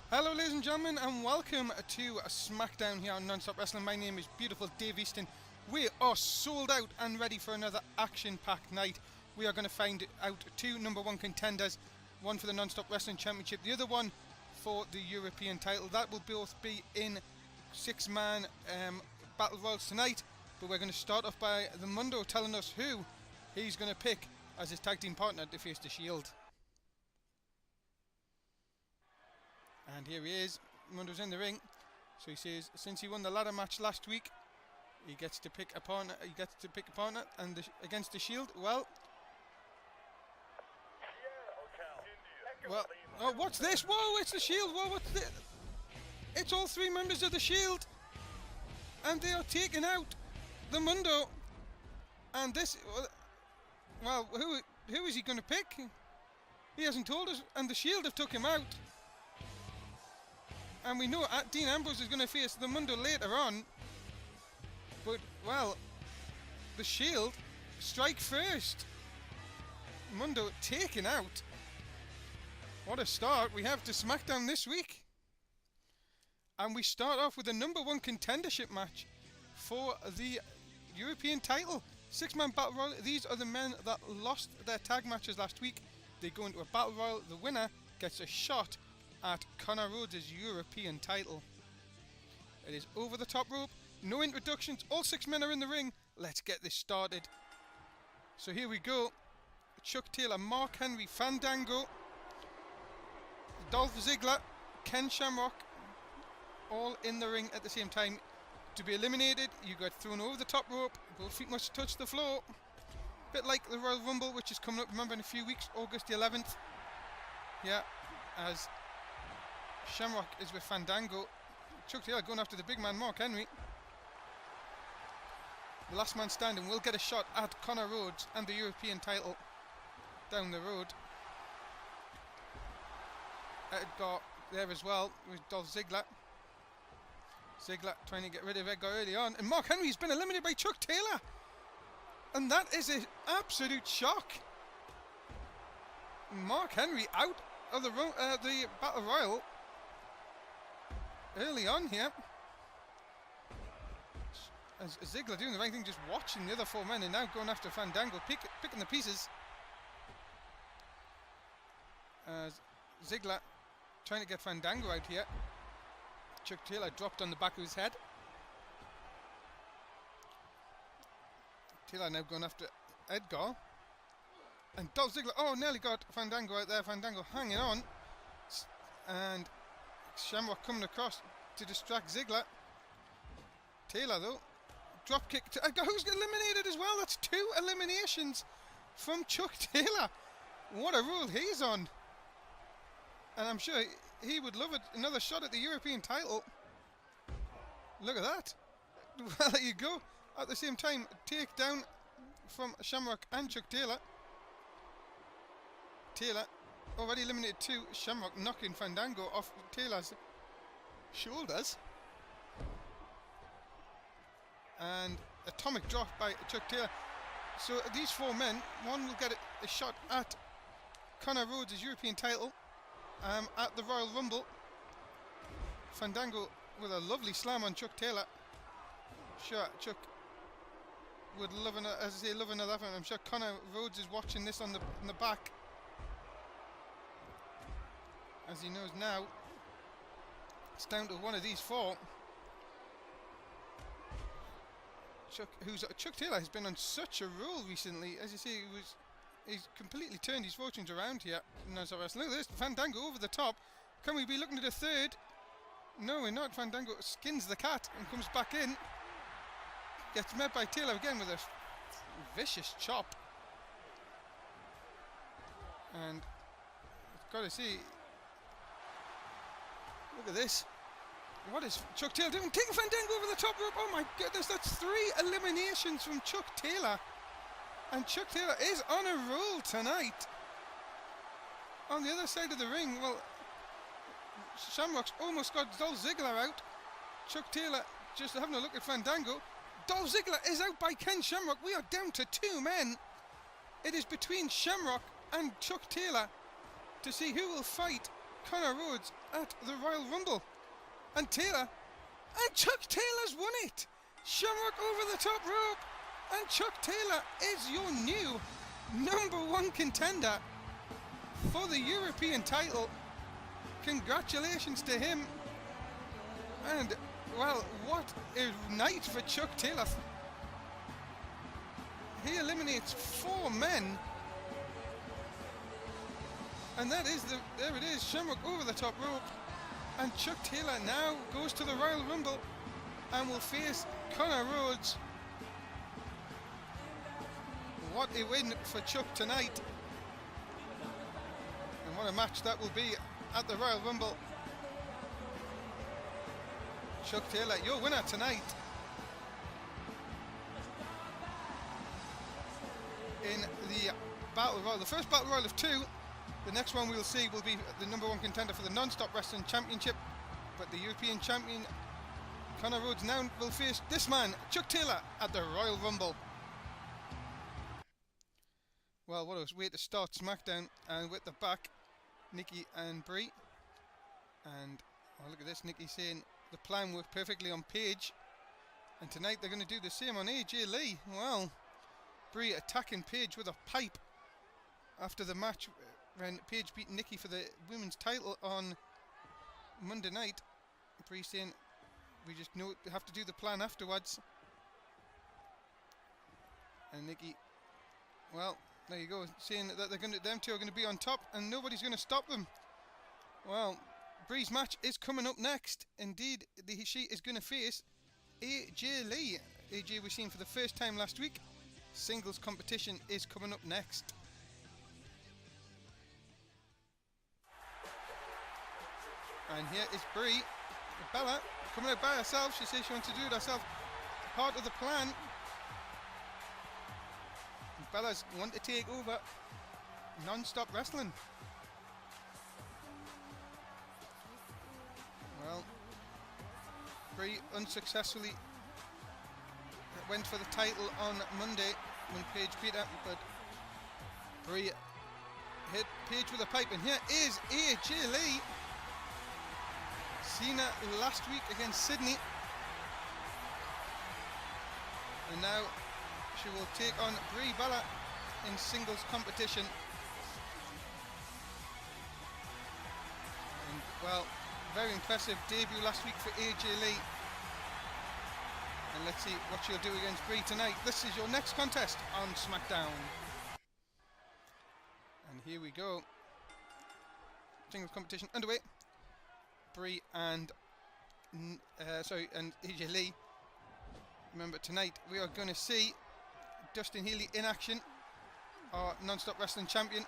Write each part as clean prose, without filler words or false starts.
Hello ladies and gentlemen, and welcome to Smackdown here on Non-Stop Wrestling. My name is beautiful Dave Easton. We are sold out and ready for another action-packed night. We are going to find out two number one contenders, one for the Non-Stop Wrestling Championship, the other one for the European title. That will both be in six-man battle royals tonight, but we're going to start off by the Mundo telling us who he's going to pick as his tag team partner to face the Shield. And here he is, Mundo's in the ring. So he says, since he won the ladder match last week, he gets to pick a partner. And against the Shield. Well, oh, what's this? Whoa, it's the Shield. Whoa, what's this? It's all three members of the Shield, and they are taking out the Mundo. And this, well, who is he going to pick? He hasn't told us, and the Shield have took him out. And we know Dean Ambrose is going to face the Mundo later on. But, well, the Shield strike first. Mundo taken out. What a start we have to Smackdown this week. And we start off with a number one contendership match for the European title. Six-man battle royal. These are the men that lost their tag matches last week. They go into a battle royal. The winner gets a shot at Connor Rhodes' European title. It is over the top rope, no introductions, all six men are in the ring. Let's get this started. So here we go. Chuck Taylor, Mark Henry, Fandango, Dolph Ziggler, Ken Shamrock, all in the ring at the same time. To be eliminated, you get thrown over the top rope, both feet must touch the floor. Bit like the Royal Rumble, which is coming up, remember, in a few weeks, August the 11th. Yeah, as Shamrock is with Fandango. Chuck Taylor going after the big man, Mark Henry. The last man standing will get a shot at Connor Rhodes and the European title down the road. Edgar there as well with Dolph Ziggler. Ziggler trying to get rid of Edgar early on. And Mark Henry's been eliminated by Chuck Taylor. And that is an absolute shock. Mark Henry out of the Battle Royal early on here. As Ziggler doing the right thing, just watching the other four men, and now going after Fandango, picking the pieces. As Ziggler trying to get Fandango out here. Chuck Taylor dropped on the back of his head. Taylor now going after Edgar. And Dolph Ziggler, oh, nearly got Fandango out there. Fandango hanging on. And Shamrock coming across to distract Ziggler. Taylor, though, drop kick to Edgar, who's eliminated as well. That's two eliminations from Chuck Taylor. What a rule he's on. And I'm sure he would love it. Another shot at the European title. Look at that. Well, there you go. At the same time, takedown from Shamrock and Chuck Taylor. Taylor already eliminated two. Shamrock knocking Fandango off Taylor's shoulders. And atomic drop by Chuck Taylor. So these four men, one will get a shot at Connor Rhodes' European title at the Royal Rumble. Fandango with a lovely slam on Chuck Taylor. Sure, Chuck would love another, as I say, love another one. I'm sure Connor Rhodes is watching this on the back, as he knows now it's down to one of these four. Chuck Taylor has been on such a roll recently. As you see, he's completely turned his fortunes around here. Look at this, Fandango over the top. Can we be looking at a third? No, we're not. Fandango skins the cat and comes back in. Gets met by Taylor again with a vicious chop. And I've got to see. Look at this. What is Chuck Taylor doing? Taking Fandango over the top rope. Oh my goodness, that's three eliminations from Chuck Taylor. And Chuck Taylor is on a roll tonight. On the other side of the ring, well, Shamrock's almost got Dolph Ziggler out. Chuck Taylor just having a look at Fandango. Dolph Ziggler is out by Ken Shamrock. We are down to two men. It is between Shamrock and Chuck Taylor to see who will fight Connor Rhodes at the Royal Rumble. And Taylor, and Chuck Taylor's won it. Shamrock over the top rope, and Chuck Taylor is your new #1 contender for the European title. Congratulations to him. And well, what a night for Chuck Taylor. He eliminates 4 men. And that is there it is, Shamrock over the top rope. And Chuck Taylor now goes to the Royal Rumble and will face Connor Rhodes. What a win for Chuck tonight. And what a match that will be at the Royal Rumble. Chuck Taylor, your winner tonight. In the Battle Royal, the first Battle Royal of 2. The next one we'll see will be the #1 contender for the Non-Stop Wrestling Championship. But the European Champion, Connor Rhodes, now will face this man, Chuck Taylor, at the Royal Rumble. Well, what a way to start SmackDown. And with the back, Nikki and Brie. And oh, look at this, Nikki saying the plan worked perfectly on Paige. And tonight they're going to do the same on AJ Lee. Well, Brie attacking Paige with a pipe after the match when Paige beat Nikki for the women's title on Monday night. Brie saying we just have to do the plan afterwards. And Nikki, well, there you go, saying that them two are going to be on top and nobody's going to stop them. Well, Brie's match is coming up next. Indeed, she is going to face AJ Lee. AJ we've seen for the first time last week. Singles competition is coming up next. And here is Brie Bella coming out by herself. She says she wants to do it herself. Part of the plan. Bella's want to take over Non-Stop Wrestling. Well, Brie unsuccessfully went for the title on Monday when Paige beat her, but Brie hit Paige with a pipe, and here is AJ Lee. Seen her last week against Sydney, and now she will take on Brie Bella in singles competition. And well, very impressive debut last week for AJ Lee. And let's see what she'll do against Brie tonight. This is your next contest on SmackDown. And here we go. Singles competition underway. Brie and AJ Lee. Remember, tonight we are going to see Dustin Healy in action, our Non-Stop Wrestling Champion.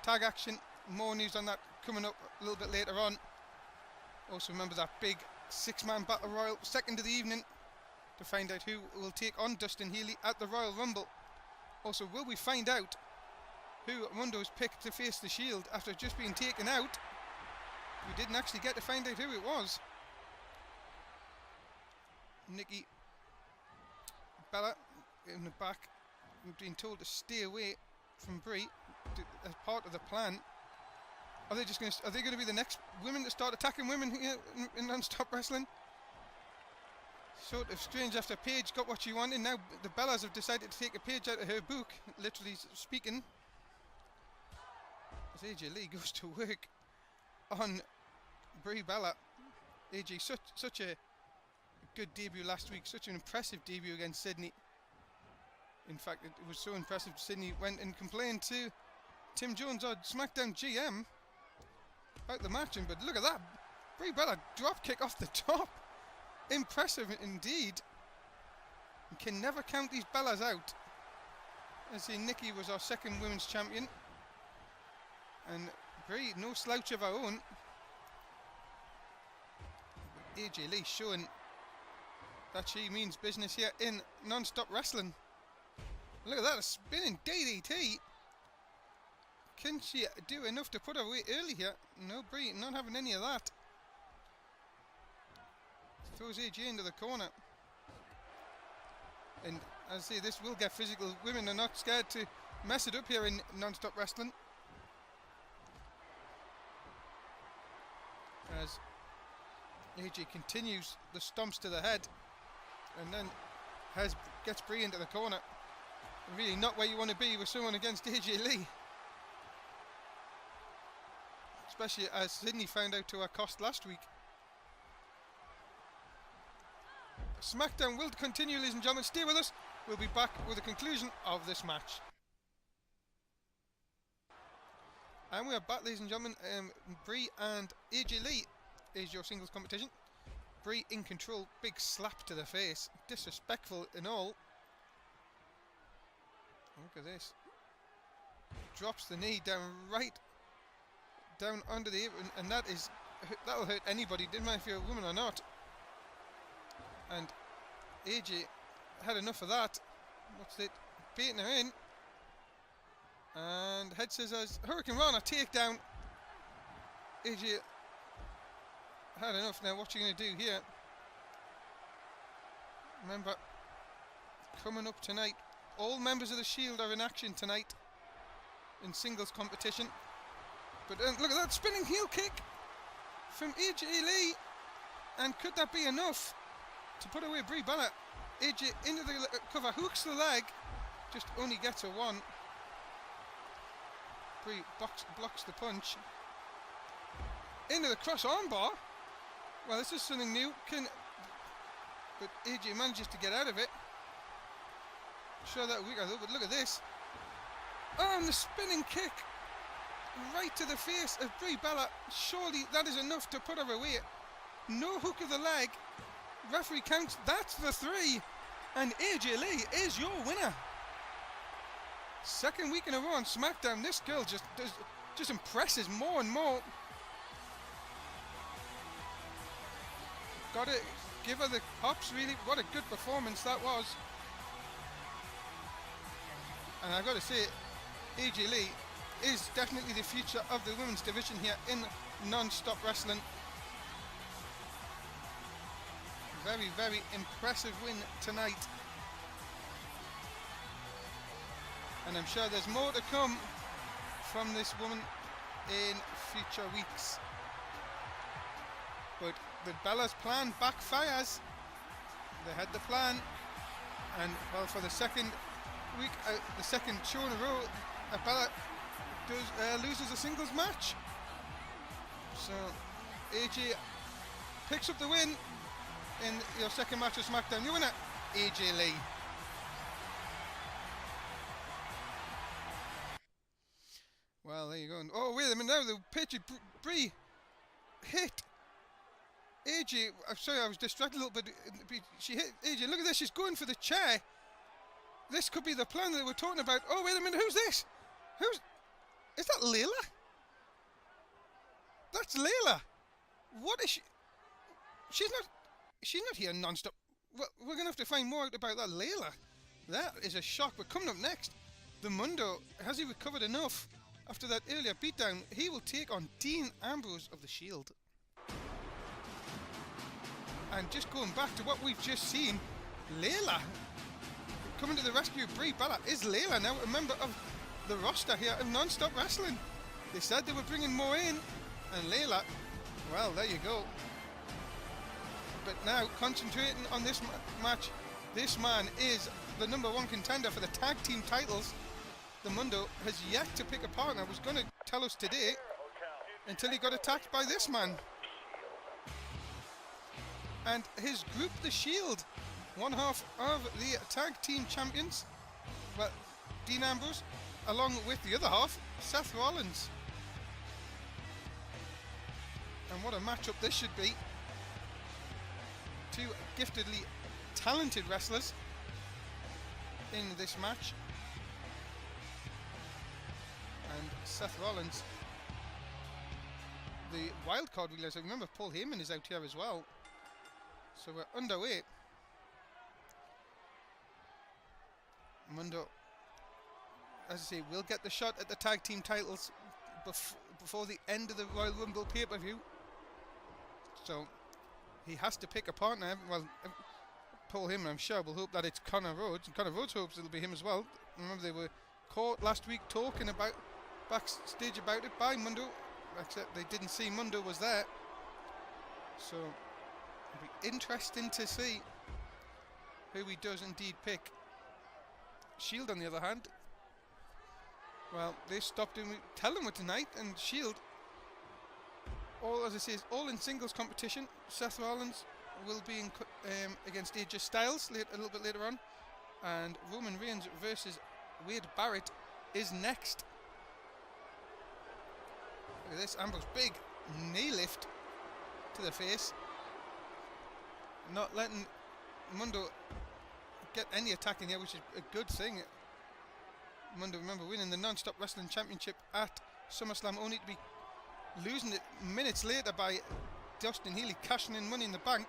Tag action, more news on that coming up a little bit later on. Also remember that big 6-man Battle Royal, second of the evening, to find out who will take on Dustin Healy at the Royal Rumble. Also, will we find out who Mundo's picked to face the Shield after just being taken out? We didn't actually get to find out who it was. Nikki Bella in the back, being told to stay away from Brie as part of the plan. Are they going to be the next women to start attacking women here in Non-Stop Wrestling? Sort of strange after Paige got what she wanted. Now the Bellas have decided to take a page out of her book, literally speaking. As AJ Lee goes to work on Brie Bella. AJ, such a good debut last week, such an impressive debut against Sydney. In fact, it was so impressive, Sydney went and complained to Tim Jones, our SmackDown GM, about the match. But look at that, Brie Bella drop kick off the top. Impressive indeed. You can never count these Bellas out. I see Nikki was our second women's champion, and Brie, no slouch of her own. AJ Lee showing that she means business here in Non-Stop Wrestling. Look at that, a spinning DDT. Can she do enough to put her away early here? No, Brie not having any of that. Throws AJ into the corner. And as I say, this will get physical. Women are not scared to mess it up here in Non-Stop Wrestling. as AJ continues the stomps to the head, and then gets Brie into the corner. Really not where you want to be with someone against AJ Lee, especially as Sydney found out to her cost last week. Smackdown will continue, ladies and gentlemen. Stay with us. We'll be back with the conclusion of this match. And we are back, ladies and gentlemen. Brie and AJ Lee is your singles competition. Brie in control, big slap to the face, disrespectful in all. Look at this. Drops the knee down right down under the apron, and that'll hurt anybody, didn't matter if you're a woman or not. And AJ had enough of that. What's it? Beating her in. And head scissors, Hurricane Rana takedown. AJ had enough. Now what you going to do here? Remember, coming up tonight, all members of the Shield are in action tonight in singles competition. But look at that spinning heel kick from AJ Lee. And could that be enough to put away Brie Bella? AJ into the cover, hooks the leg, just only gets a one. Brie blocks the punch. Into the cross armbar. Well, this is something new. But AJ manages to get out of it. Show that weaker though, but look at this. Oh, and the spinning kick right to the face of Brie Bella. Surely that is enough to put her away. No hook of the leg. Referee counts. That's the 3. And AJ Lee is your winner. Second week in a row on SmackDown. This girl just impresses more and more. Gotta give her the hops, really. What a good performance that was. And I've got to say, AJ Lee is definitely the future of the women's division here in non-stop wrestling. Very, very impressive win tonight. And I'm sure there's more to come from this woman in future weeks. But the Bella's plan backfires. They had the plan, and well, for the second week, the second show in a row, Bella loses a singles match. So AJ picks up the win in your second match of SmackDown. Your winner, AJ Lee. Well, there you go. Oh, wait a minute now. The picture Brie hit AJ. I'm sorry, I was distracted a little bit. She hit AJ. Look at this. She's going for the chair. This could be the plan that we're talking about. Oh, wait a minute. Who's this? Is that Layla? That's Layla. What is she? She's not here non-stop. Well, we're going to have to find more out about that Layla. That is a shock. But coming up next, the Mundo, has he recovered enough after that earlier beatdown? He will take on Dean Ambrose of the Shield. And just going back to what we've just seen, Layla coming to the rescue of Brie Bella. Is Layla now a member of the roster here of non-stop wrestling? They said they were bringing more in, and Layla, well, there you go. But now, concentrating on this match, this man is the #1 contender for the tag team titles. The Mundo has yet to pick a partner. Was going to tell us today until he got attacked by this man. And his group, the Shield, one half of the tag team champions, well, Dean Ambrose, along with the other half, Seth Rollins. And what a matchup this should be. Two giftedly talented wrestlers in this match. And Seth Rollins, the wild card realize. I remember Paul Heyman is out here as well. So we're underway. Mundo, as I say, will get the shot at the tag team titles before the end of the Royal Rumble pay-per-view. So he has to pick a partner. Well, Paul Heyman, I'm sure, will hope that it's Connor Rhodes. And Connor Rhodes hopes it'll be him as well. Remember, they were caught last week talking about backstage about it by Mundo, except they didn't see Mundo was there. So it'll be interesting to see who he does indeed pick. Shield, on the other hand, well, they stopped him, tell him what tonight, and Shield, all, as I say, is all in singles competition. Seth Rollins will be in against AJ Styles a little bit later on, and Roman Reigns versus Wade Barrett is next. Look at this, Ambrose, big knee lift to the face, not letting Mundo get any attack in here, which is a good thing. Mundo, remember, winning the Non-Stop Wrestling Championship at SummerSlam, only to be losing it minutes later by Dustin Healy cashing in Money in the Bank.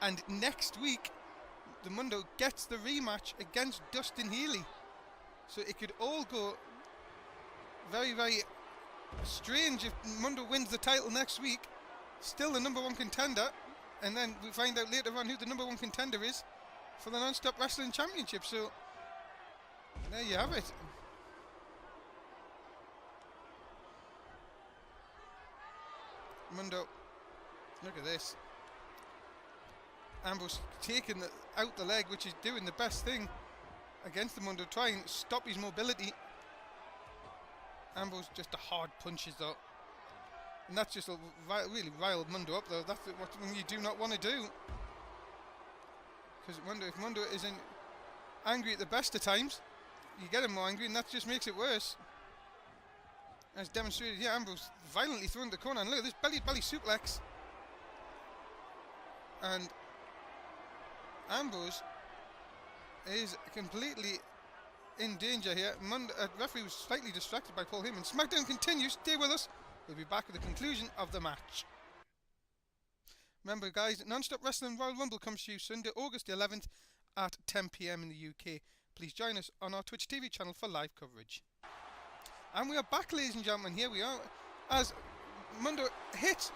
And next week, the Mundo gets the rematch against Dustin Healy. So it could all go very, very strange if Mundo wins the title next week, still the #1 contender, and then we find out later on who the #1 contender is for the Non-Stop Wrestling Championship. So there you have it. Mundo, look at this. Ambrose taking out the leg, which is doing the best thing against the Mundo, trying to stop his mobility. Ambrose just a hard punches though, and that's just really riled Mundo up though. That's what you do not want to do, because if Mundo isn't angry at the best of times, you get him more angry, and that just makes it worse. As demonstrated here, Ambrose violently thrown the corner, and look at this belly suplex. And Ambrose is completely in danger here. Referee was slightly distracted by Paul Heyman. Smackdown continues. Stay with us. We'll be back at the conclusion of the match. Remember, guys, Non-Stop Wrestling Royal Rumble comes to you Sunday, August the 11th at 10 p.m. in the UK. Please join us on our Twitch TV channel for live coverage. And we are back, ladies and gentlemen. Here we are, as Mundo hits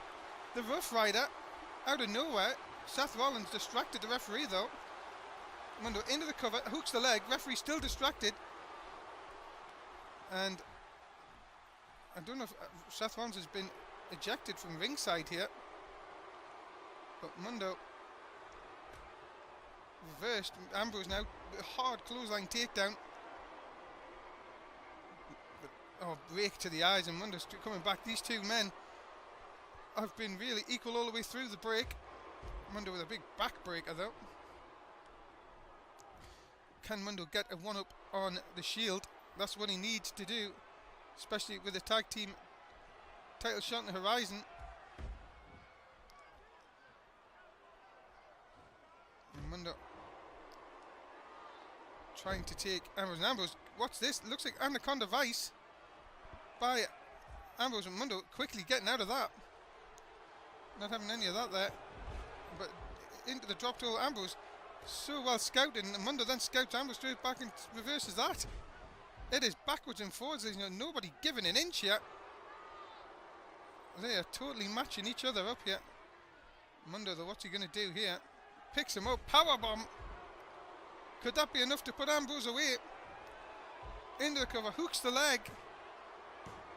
the Rough Rider out of nowhere. Seth Rollins distracted the referee though. Mundo into the cover, hooks the leg, referee still distracted. And I don't know if Seth Rollins has been ejected from ringside here. But Mundo reversed. Ambrose now, hard clothesline takedown. Oh, break to the eyes, and Mundo's coming back. These two men have been really equal all the way through the break. Mundo with a big back breaker though. Can Mundo get a one-up on the Shield? That's what he needs to do, especially with the tag team title shot on the horizon. And Mundo trying to take Ambrose. And Ambrose, what's this? Looks like Anaconda Vice by Ambrose, and Mundo quickly getting out of that. Not having any of that there. But into the drop toe, Ambrose so well scouted, and Mundo then scouts Ambrose straight back and reverses that. It is backwards and forwards. There's nobody giving an inch yet. They are totally matching each other up here. Mundo though, what's he going to do here? Picks him up, powerbomb. Could that be enough to put Ambrose away? Into the cover, hooks the leg.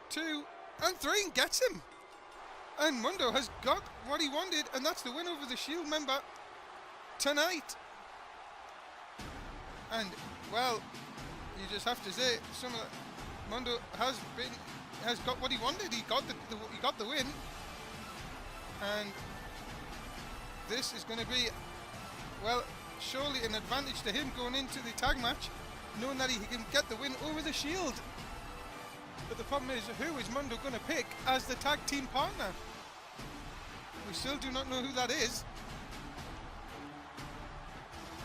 2 and 3 and gets him. And Mundo has got what he wanted, and that's the win over the Shield member tonight. And well, you just have to say, Mundo has got what he wanted. He got the win, and this is going to be, well, surely an advantage to him going into the tag match, knowing that he can get the win over the Shield. But the problem is, who is Mundo going to pick as the tag team partner? We still do not know who that is.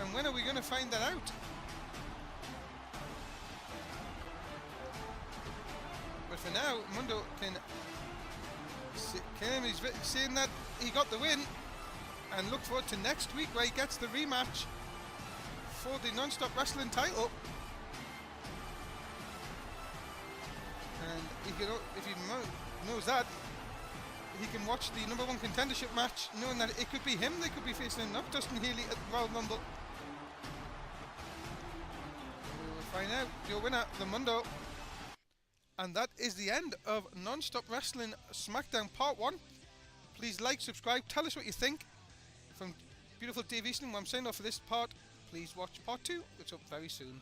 And when are we going to find that out? But for now, Mundo he's saying that he got the win, and look forward to next week where he gets the rematch for the Non-Stop Wrestling title. And he can, if he knows that, he can watch the #1 contendership match, knowing that it could be him they could be facing, not Dustin Healy at the Royal Rumble. We will find out your winner, the Mundo. And that is the end of Non-Stop Wrestling Smackdown Part 1. Please Please like, subscribe, tell us what you think. From beautiful Dave Easton, I'm signing off for this part. Please watch part 2. It's up very soon.